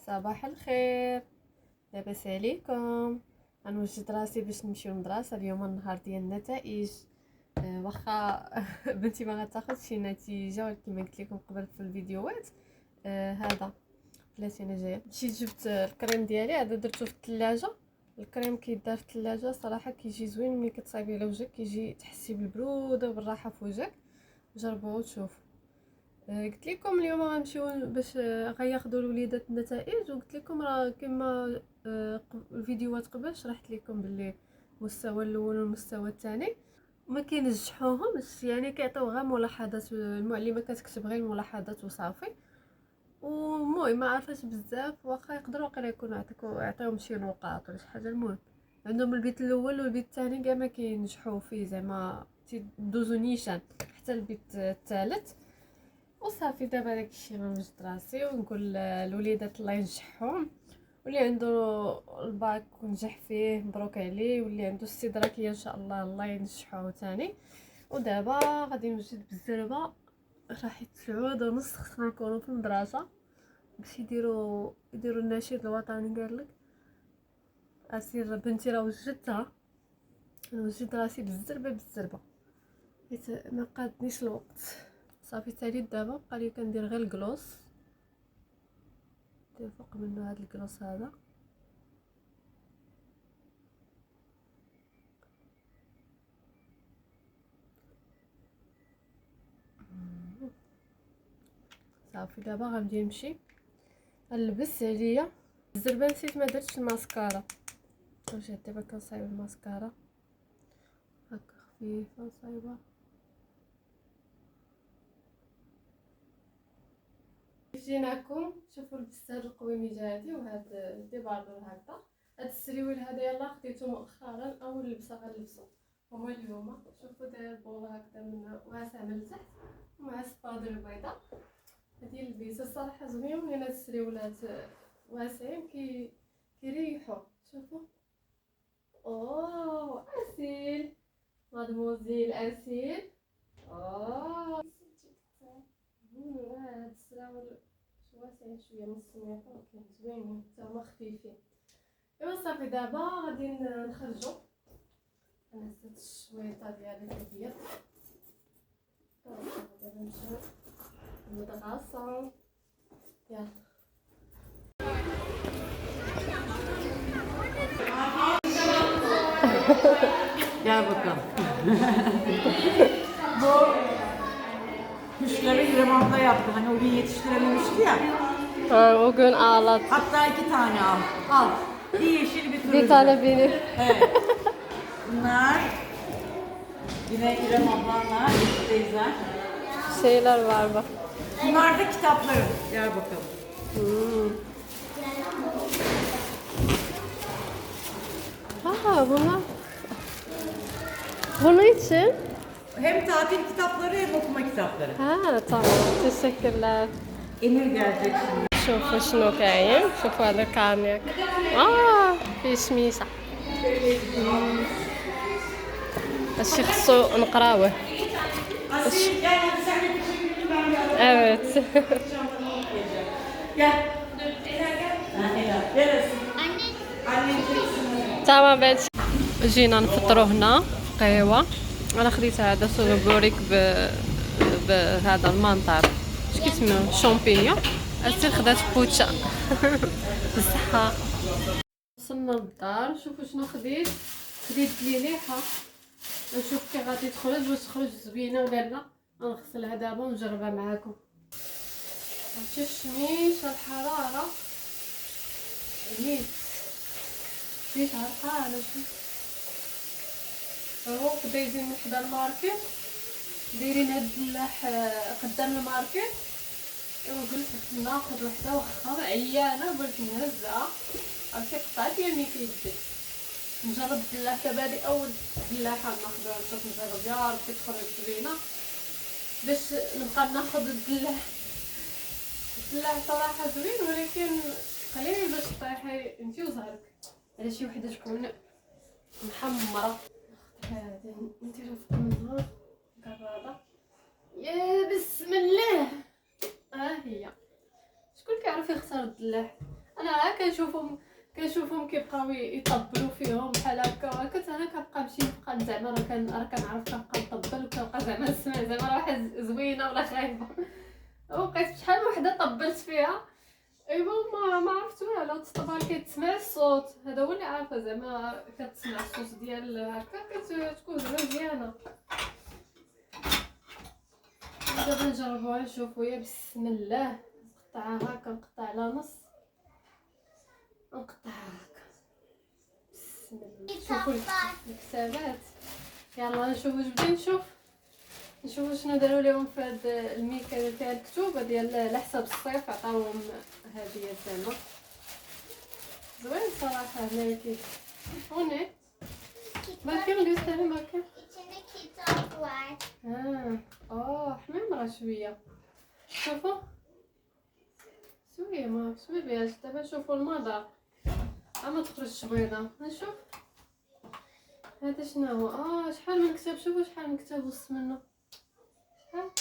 صباح الخير، لاباس عليكم؟ غنوجد راسي باش نمشيو للمدرسه. اليوم النهار ديال النتائج. واخا بنتي ما غتاخذ شي نتيجه، ولكن ما قلت لكم قبل في الفيديوهات. هذا بلاتي انا جايه مشيت جبت الكريم ديالي، هذا درتو في الثلاجه. الكريم كيدار في الثلاجه صراحه كيجي زوين، ملي كتصايبي على وجهك كيجي تحسي بالبروده وبالراحه في وجهك. جربوه وتشوفوا. قلت لكم اليوم غنمشيو باش غياخذوا الوليدات النتائج، وقلت لكم راه كما الفيديوهات قبل شرحت لكم باللي المستوى الاول والمستوى الثاني ما كينجحوهمش، يعني كيعطيو غير ملاحظات. المعلمه كتكتب غير الملاحظات وصافي. ومهم ما عرفاش بزاف، واخا يقدروا يكونوا يعطيوهم شي نقاط ولا شي حاجه. المهم عندهم البيت الاول والبيت الثاني كاع ما كينجحوا فيه، زعما تيدوزو نيشان حتى البيت الثالث وصافي. دابا داكشي غنوجد راسي ونقول الوليدات الله ينجحهم، واللي عنده الباك ونجح فيه مبروك عليه، واللي عنده استدراكيه ان شاء الله ينجحوه ثاني. ودابا غادي نوجد بالزربه، راح 9:30 خصنا نكونوا في المدرسه باش يديروا النشيد الوطني. قالك اسير بنتي راه وجدتها، نوجد راسي بالزربه حيت ما قادنيش الوقت. صافي تالي دابا بقالي كندير غير الكلوس، ندير فوق منه هذا الكلوس هذا. صافي دابا غنمشي نلبس عليا الزربه. نسيت ما درتش الماسكارا، رجعت دابا كنصايب الماسكارا هكا خفيفه صايبه. جيناكم شوفوا لبست هاد القويميجه هادي وهاد الديباردور هكا. هاد السريويل هذا يلاه خديته مؤخرا، اول لبسه غنلبسو هما اليوم. شوفوا داير بول هكذا من واسع من التحت ومع السبادر البيضاء. هادي لبسه صراحه زوينين، هاد السريولات واسعين كيريحوا. شوفوا اوه اسيل، مادموزيل اسيل. اوه هاد السراول واسعين شويه من السميطه، ولكن زوينين حتى هما خفيفين. ايوا صافي دابا غادي نخرجوا. انا هزت الشويطه ديالي في اليد. دابا نمشيو للمدرسه. يلا Gel bakalım. Bu kuşları İremam'da yaptı. Hani o gün yetiştirememişti ya. o gün ağlat. Hatta 2 tane al. Al. Bir yeşil bir turuncu. Bir tane benim. Evet. Bunlar yine İrem ablanla Elif teyze. Şeyler var bak. Bunlar da kitapları. Gel bakalım. Bunlar. Bunun için. Hem tatil kitapları hem okuma kitapları. Tamam. Teşekkürler. Emir gelecek şimdi. شوفوا شنو كاين، شوفوا هذا الكاميك. فيه شميسه. هادشي خصو نقراوه. Asil gel hadi sen de bir şey bileyim ben bir ara. Evet. Gel. Gel Asil. Anne çeksin. تمام بنت. جينا نفطروا هنا قهوه. انا خديت هذا سولوبوريك بهذا المنطر اش كيسموه شامبينيون. اسير خدات بوتشا. بالصحه. وصلنا للدار. شوفوا شنو خديت ليحه. نشوف كي غادي تخرج، واش تخرج زوينه ولا لا. غنغسلها دابا ونجربها معاكم. هادشي الشميش الحراره عييت جيت عرقانه. شوف هو بدا يزين من حدا الماركت، دايرين هاد الدلاح قدام الماركت. قلت ناخذ وحده واخا عيانه بغيت نهزها، عرفتي قطعت يمي في يدي. نجرب الدلاح دابا، هادي اول دلاحه ناخذها نشوف نجرب يا ربي تخرج زوينه باش نبقى ناخذ الدلاح صراحه زوين، ولكن قليل باش طيحي انتي وزهرك على شي وحده تكون محمره. هذا نديرها فوق النهار كرادة. يا بسم الله. هي شكون كيعرف يختار الدلاح؟ انا راه كنشوفهم كيبقاو يطبلوا فيهم بحال هكا وهكا، انا كنبقى نمشي نبقى زعما راه كنعرف كنبقى نطبل وكنبقى زعما نسمع زعما راه واحد زوينه ولا خايبه. وبقيت شحال وحده طبلت فيها، ايوا ما عرفت والو، الطبال كيتسمع الصوت، هذا هو اللي عارفه زعما كتسمع الصوت ديال هكا كتكون زعما مزيانه. دابا نجربوها نشوفو. يا بسم الله، نقطعها هكا، نقطع على نص، نقطعها هكا. بسم الله، شوفوا الكتابات. يلا نشوفو جبدي نشوفو شنو داروا لهم في هاد الميكا تاع الكتوبه ديال على حساب الصيف، عطاوهم هديه زعما زوين صراحه. هنايا كيف هوني ما كاين اللي يستاهل ما كاين. حميمره شويه، شوفوا شويه ما بياش. دابا نشوفوا المذاق، ما تخرجش بيضه. نشوف هذا شنو هو. شحال من كتاب، شوفوا شحال من كتاب وسط منه. شحال؟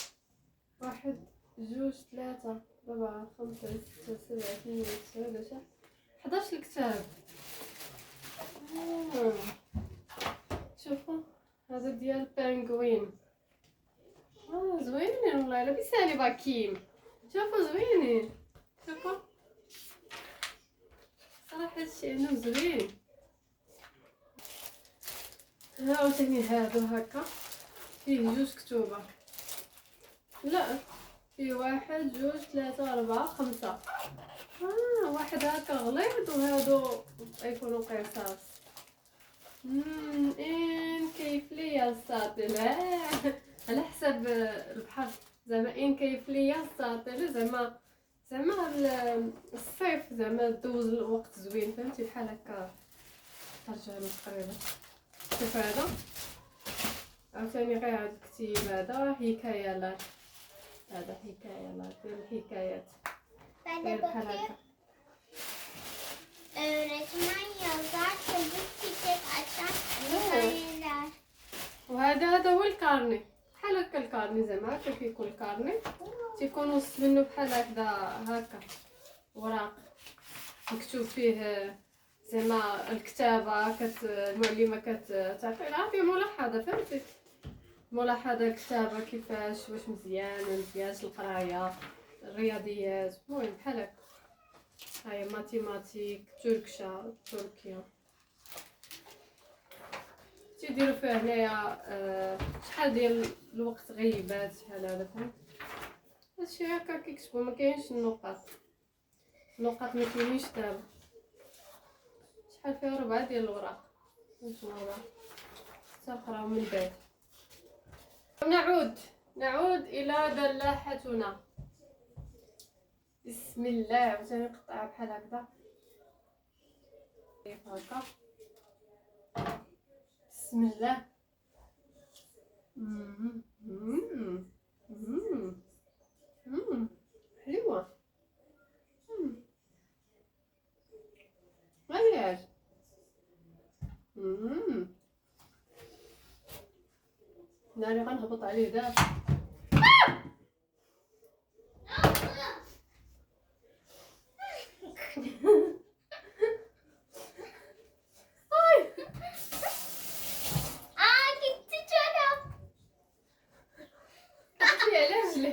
1 2 3 4 5 6 7 8 9 11 الكتاب. شوفوا هذا ديال بانغوين. زوينين والله، لابسه لي باكيم. شوفوا زوينين، شوفوا صراحه هادشي انا زوين. ها ثاني هادو هكا فيه 2 كتوبه، لا فيه 1 2 3 4 5. واحد هكا غليظ وهادو يكونوا قصاص. ان كيف ليا الساطل على حساب البحر زعما، ان كيف ليا الساطل زعما الصيف زعما دوز الوقت زوين، فهمتي بحال هكا ترجع له تقريبا. شوف هذا عاوتاني غير هاد الكتيب، هذا حكايات، هذا حكايات ديال الحكايات بحال هكا. Öğretmen yazar, çocuk çiçek açar, hikayeler. وهذا هو الكارني، بحال هكا الكارني زعما هكا كيكون الكارني، تيكون وسط منه بحال هكا وراق مكتوب فيه زعما الكتابه، المعلمه كتعطي فيه ملاحظه، فهمتي ملاحظه الكتابه كيفاش، واش مزيان ما مزيانش، القرايه، الرياضيات، المهم بحال هكا. هاي ماتيماتيك، تركيا تيديروا فيه هنايا شحال ديال الوقت غيبات، شحال هذا فهمت. هادشي هكا كيكتبوا، ما كاينش النقاط ما كاينينش دابا. شحال فيها 4 ديال الوراق، نتوما تقراو من بعد. نعود الى دلاحتنا. بسم الله، وثاني نقطعها بحال هكذا هكا. بسم الله. حلوه غياج. ناري غنهبط عليه دابا. Gitti çorap. على رجلي.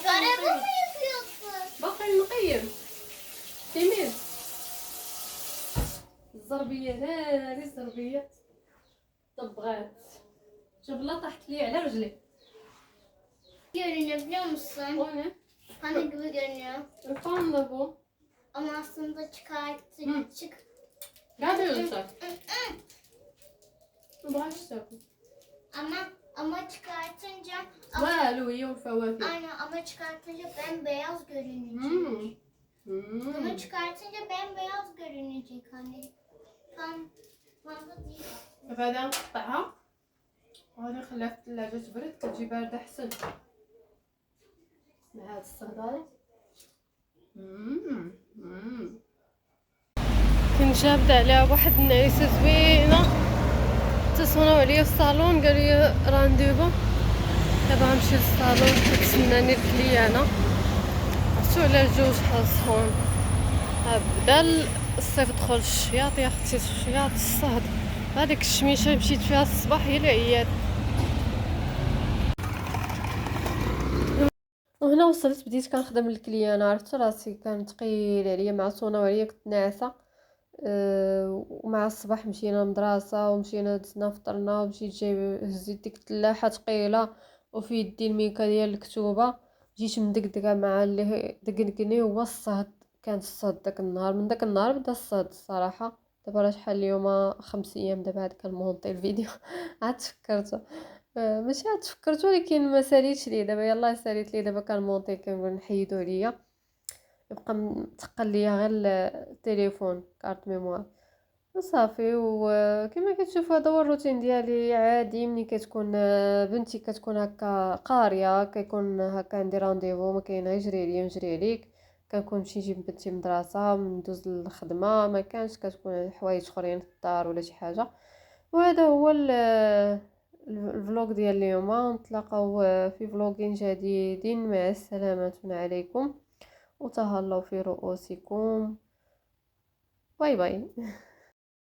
Çorabı mı yıkıyorsun? باقي نقيم تيميز. الزربيه هذه الزربيه طبغات. شوف لا طاحت لي على رجلي. Görünüyor biliyor musun? O ne? Hani gibi görünüyor. الفان ده bu. Ama aslında çıkarttı. Çık. قاعدة ينشر. ما بغاش تاكل. Ama çıkartınca والو هي والفواكه. aynen, ama çıkartınca bembeyaz görünecek. Bunu çıkartınca bembeyaz görünecek hani. Tam fazla değil. بعدين نقطعها وهذه نخليها في الثلاجة تبرد، كتجي باردة أحسن مع هاد الصهدارة. كنت جابدة عليها بواحد النعيسة زوينة، اتصلوا عليا في الصالون قالوا لي رانديفو دابا غنمشي للصالون كتسناني الكليانه. عرفتو على الجو شحال سخون، بدا الصيف دخل الشياط يا اختي، الشياط الصهد. هذيك الشميشه مشيت فيها الصباح هي العياد. وهنا وصلت بديت كنخدم الكليانه، عرفت راسي كان ثقيل عليا مع سونا وعليا كنت ناعسه. ومع الصباح مشينا المدرسه ومشينا دزنا فطرنا ومشيت جايب هزيت ديك التلاحه ثقيله وفي يدي الميكا ديال الكتوبه. جيت مدقدقه مع اللي دقدقني هو الصهد. كان الصهد داك النهار، من داك النهار بدا الصهد الصراحه. دابا راه شحال اليوم 5 ايام دابا عاد كنمونطي الفيديو. عاد تفكرت، ماشي عاد تفكرت ولكن ما ساليتش ليه. دابا يلاه ساليت ليه، دابا كنمونطي كنقول نحيدو عليا، يبقى متقل ليا غير التليفون كارت ميموار وصافي. وكما كتشوفوا هذا هو الروتين ديالي عادي. ملي كتكون بنتي كتكون هكا قاريه، كيكون هكا عندي رانديفو ما كاين غير جري عليا نجري عليك. كنكون نمشي نجيب بنتي من المدرسه ندوز للخدمه، ما كانش كتكون حوايج اخرين في الدار ولا شي حاجه. وهذا هو الفلوق ديال اليوم. نتلاقاو في فلوقين جديدين. مع السلامه عليكم وتهلاو في رؤوسكم. باي باي.